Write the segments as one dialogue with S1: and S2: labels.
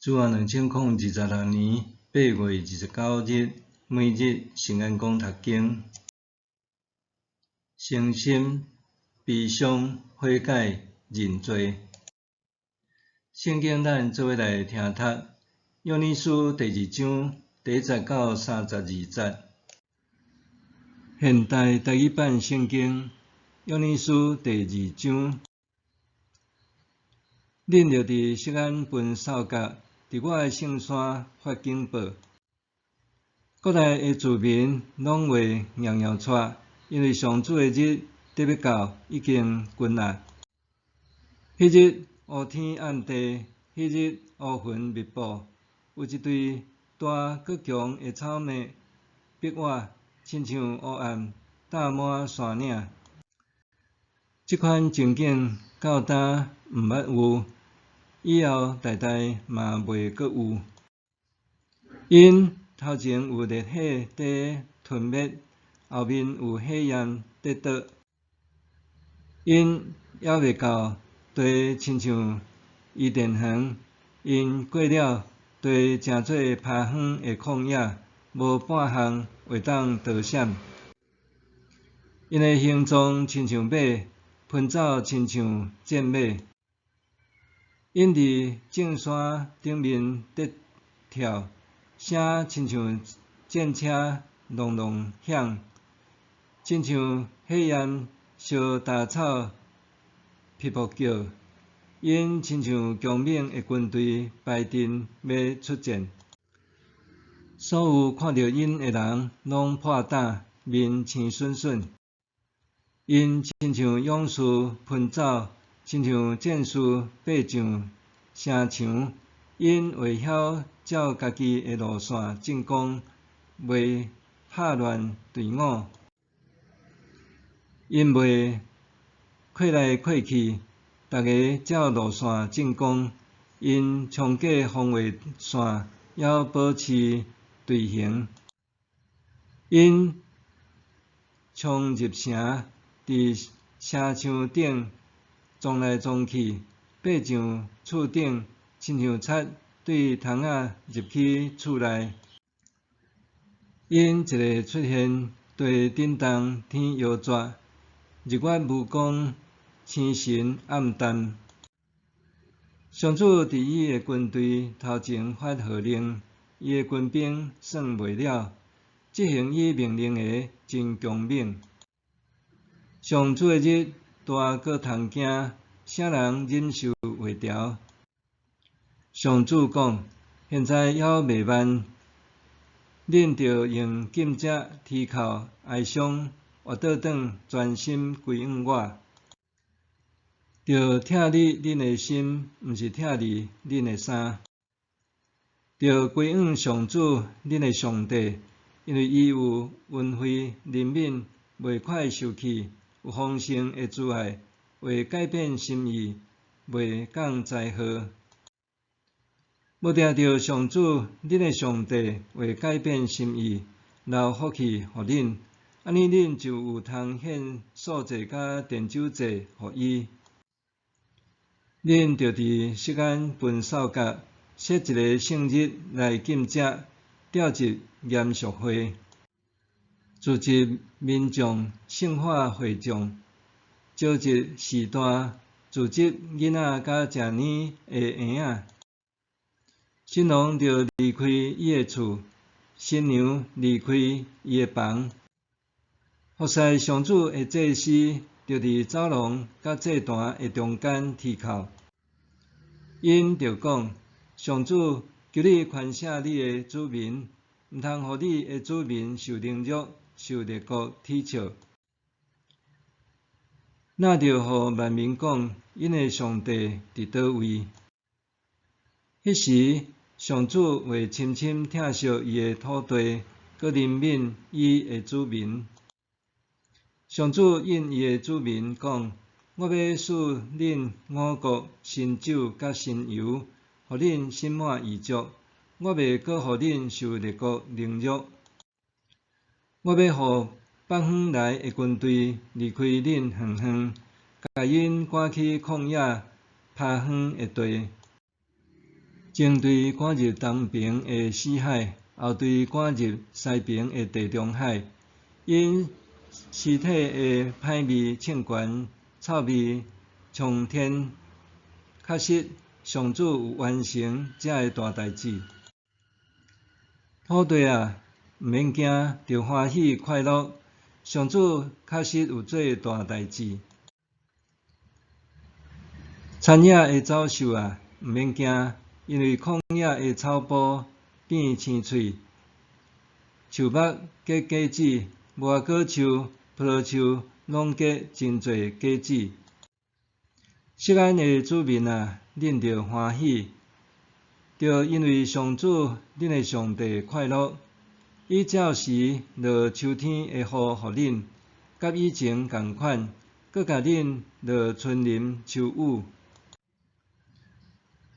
S1: 主元2026年8月29日，每日圣安宫读经，诚心、悲伤、悔改、认罪。圣经咱做伙来听读，约珥书第2章第1节到32节。现代台语版圣经，约珥书第2章。恁着伫锡安分扫角，伫我的圣山发警报。国内的居民拢话摇摇喘，因为上主的日得要到，已经近啊。迄日乌天暗地，迄日乌云密布，有一对大搁强的草莓逼我，亲像乌暗搭满山岭。即款情景到今毋捌有，以后代代嘛袂阁有。因头前有烈火在吞灭，后面有火焰在倒。因还袂到地亲像伊甸园，因过了地诚做趴远的旷野，无半项会当逃闪。因的形状亲像马，奔走亲像战马。因伫正山顶面得跳，声亲像战车隆隆响，亲像火焰烧大草噼噗叫。因亲像强猛的军队排阵要出战，所有看到因的人拢破胆，面青笋笋。因亲像勇士奔走，亲像战士爬上城墙。因会晓照家己的路线进攻，袂拍乱队伍。因袂溃来溃去，逐个照路线进攻。因冲过防卫线，还保持队形。因冲入城，伫城墙顶撞来撞去，爬上厝顶，亲像贼对窗仔入去厝内。因一个出现，地震动，天摇绝，日月无光，星辰暗淡。上主伫伊的军队头前发号令，伊的军兵算袂了，执行伊命令的真强猛。上主的日大搁通惊，啥人忍受袂牢？上主讲：现在还未晚，恁着用禁食、啼哭、哀伤，活倒转，专心归向我。着拆你恁的心，毋是拆你恁的衫。着归向上主恁的上帝，因为伊有恩惠怜悯，袂快受气，有丰盛的慈爱，会改变心意，袂降灾祸。无定着上主恁的上帝会改变心意，留福气互恁，安尼恁就有通献素祭甲奠酒祭互伊。恁着伫锡安分扫角，设一个圣日来禁食，召集严肃会，组织民众圣化会众，召集士大，组织囡仔甲食年的婴仔。新郎着离开伊的厝，新娘离开伊的房。服侍上主的祭司着伫走廊甲祭坛的中间啼哭。因着讲：上主求你宽赦你的子民，毋通互你的子民受凌辱，受列国踢笑。那着互万民讲：因的上帝伫倒位？迄时，上主会深深疼惜伊的土地，佮怜悯伊的子民。上主应伊的子民讲：我要使恁五国新酒甲新油，互恁心满意足。我袂阁互恁受列国凌辱。我要互北方来的军队离开恁远远，甲因赶去旷野、趴远的地。前对赶入东边的死海，后对赶入西边的地中海。因尸体的歹味称悬，臭味冲天，确实上主有完成这个大代志。土地啊，毋免惊，着欢喜快乐。上主确实有做大代志。田野的走兽啊，毋免惊，因为旷野的草埔变青翠，树木结果子，无花果树、葡萄树拢结真侪果子。錫安的子民啊，恁着欢喜，着因为上主恁的上帝快乐。伊照时落秋天的雨互恁，甲以前共款，搁甲恁落春林秋雨。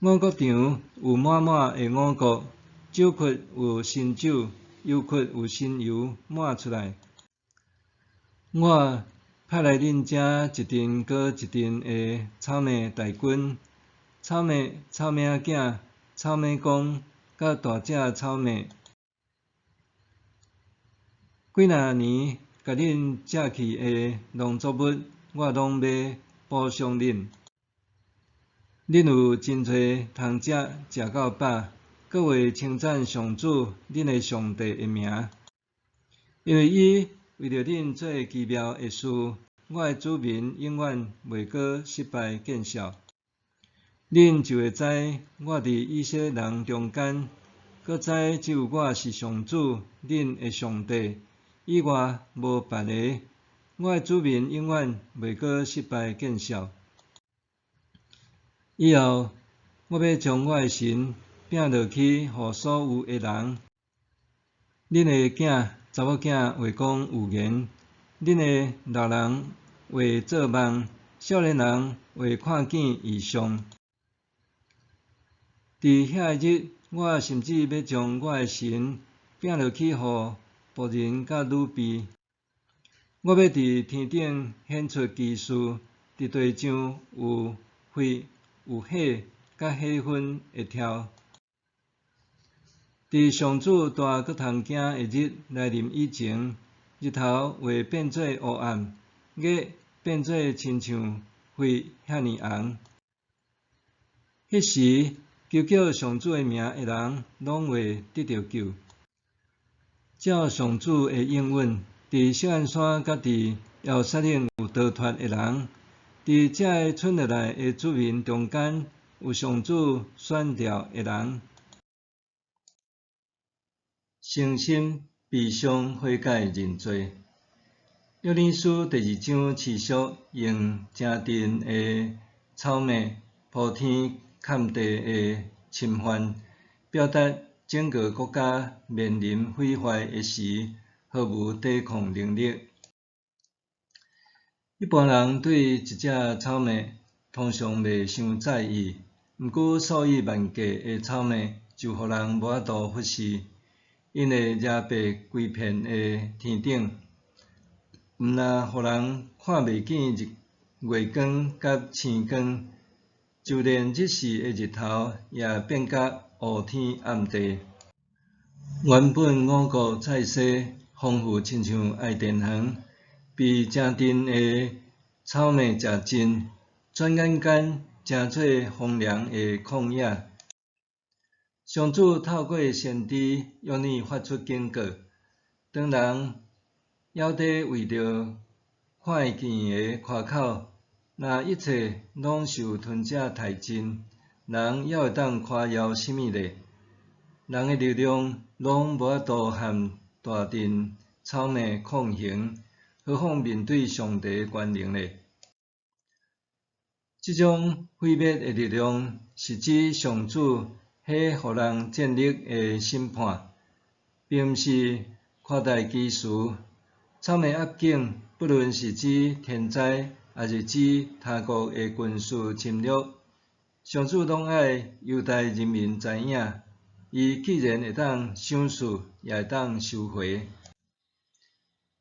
S1: 五穀场有满满的五穀，酒窟有新酒，油窟有新油满出来。我派来恁遮一阵搁一阵的草莓大军，草莓仔、草莓公，甲大只草莓。几若年甲恁借去的农作物，我拢要补偿恁。恁有真侪通食，食到饱，搁会称赞上主恁的上帝的名，因为伊为着恁做奇妙的事，我的子民永远袂搁失败见效。恁就会知，我伫以色列人中间，搁知只有我是上主恁的上帝，以外无别个。我的子民永远袂搁失败见效。以后，我要将我的神摒落去，互所有的人。恁的囝、查某囝会讲预言，恁的老人会做梦，少年人会看见异象。伫遐日，我甚至要将我的神摒落去，互仆人甲女婢。我要伫天顶显出奇事，伫地上有血、有火，甲火粉会跳。伫上主大搁通惊的日来临以前，日头会变做黑暗，月变做亲像血遐尼红。迄时，求叫上主的名的人，拢会得到救。照上主的应允，伫锡安山甲伫耶路撒冷有逃脱的人，伫这个剩落来的子民中间，有上主选召的人。诚心悲伤悔改认罪。约珥书第2章持续用正定的草莓铺天盖地的侵犯，表达整个国家面临毁坏的时，毫无抵抗能力。一般人对一只草莓通常袂伤在意，毋过数以万计的草莓就互人无法度忽视。因会惹白规片的天顶，毋若互人看袂见月光甲星光，就连日时的日头也变甲乌天暗地。原本五谷菜色丰富，亲像爱田园，被正定的草莓食尽，转眼间成做荒凉的旷野。上主透过先知约珥发出警告：当人还在为着看会见的夸口，若一切拢受吞者殆尽，人还会当夸耀甚物呢？人的力量拢无法度和大阵草莓抗衡，何况面对上帝的权能呢？这种毁灭的力量，是指上主迄互人建立的审判，并毋是夸大其词。草莓压境，不论是指天灾，还是指他国的军事侵略，上主拢爱犹太人民知影，伊既然会当赏赐，也会当收回。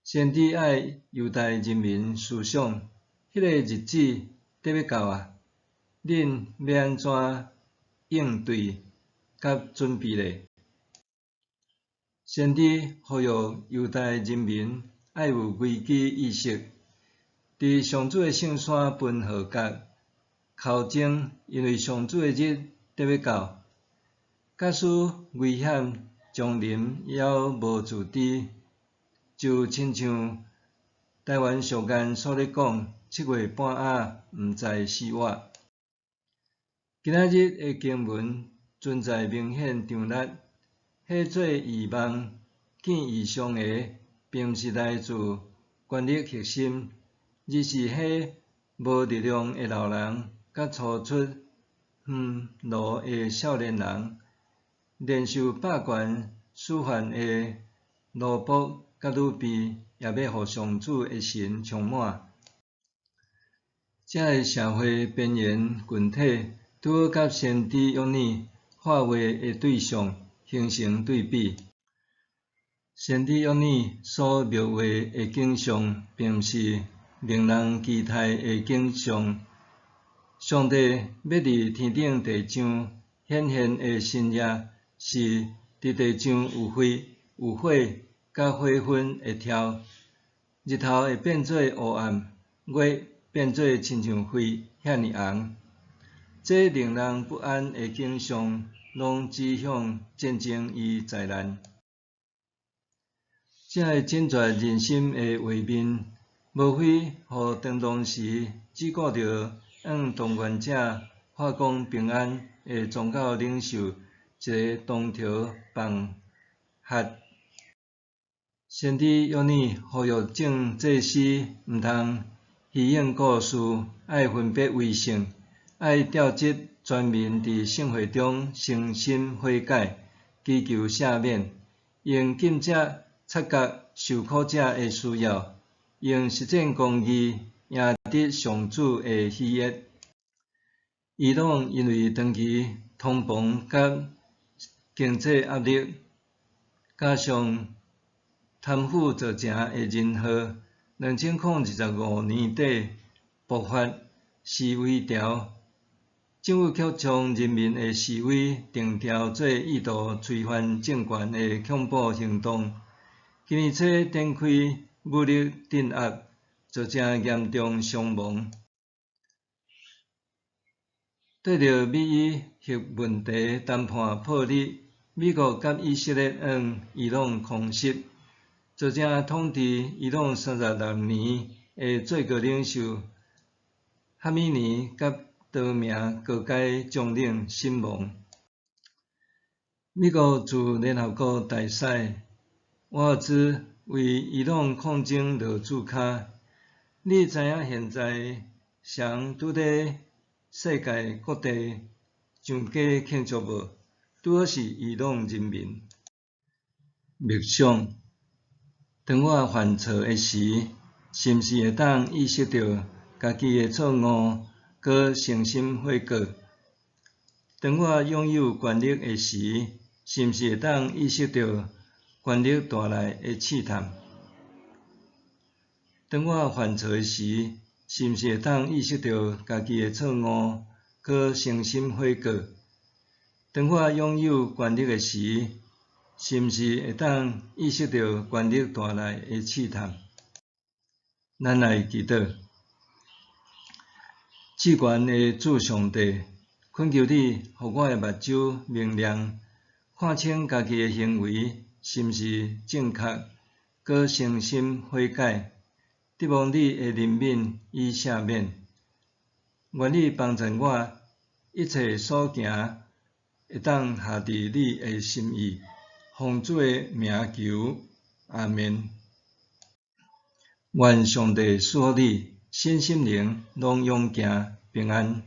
S1: 先知爱犹太人民思想，迄个日子得要到啊！恁要安怎应对甲准备咧。先知呼吁犹太人民爱有危机意识，伫上主的圣山分号角靠前，因为上主的日得要到。假使危险降临，也无自知，就亲像台湾俗谚所咧讲，7月半仔毋知4月。今仔日的经文存在明显张力，迄做异梦见异象的，并毋是来自权力核心，而是迄无力量的老人，甲初出炉的少年人，连受霸权使唤的奴仆甲女婢，也要互上主的神充满。这个社会边缘群体，拄好甲先知约珥话话的对象形成对比。先知约珥所描画的景象，并毋是令人期待的景象。上帝要伫天顶地上显现的新夜，是伫地上有火，甲火粉会跳，日头会变做黑暗，月变做亲像灰遐尼红。这令人不安的景象，拢指向战争与灾难。这个震绝人心的画面，无非互当当时只顾着动员者发光平安的宗教领袖一个当头棒喝。先知约珥呼吁众祭司毋通虚应故事，爱分别为圣，爱调集全民伫圣会中诚心悔改，祈求赦免，用禁者察觉受苦者的需要，用实践公义赢得上主的喜悦。伊朗因为长期通膨甲经济压力，加上贪腐造成的人祸，2025年底爆发示威潮，政府却将人民的示威定调做意图推翻政权的恐怖行动。今年初展开武力镇压，造成严重伤亡。对着美伊核问题谈判破裂，美国甲以色列伊朗空袭，造成统治伊朗36年的最高领袖哈米尼甲多名高阶将领身亡。美国驻联合国大使瓦尔兹为伊朗抗争落注脚。你知影现在谁拄伫世界各地上街庆祝无？拄好是伊朗人民。默想，当我犯错的时，是毋是会当意识到家己的错误，搁诚心悔过？当我拥有权力的时，是毋是会当意识到权力带来的试探？当我犯错的时，是毋是会当意识到家己的错误，搁诚心悔过？当我拥有权力的时，是毋是会当意识到权力带来的试探？咱来祈祷，至悬的主上帝，恳求你，互我的目睭明亮，看清家己的行为是毋是正确，搁诚心悔改，得望你的怜悯与赦免。愿你帮助我，一切所行会当合伫你的心意。奉主的名求，阿们。愿上帝赐予你身心灵拢勇健平安。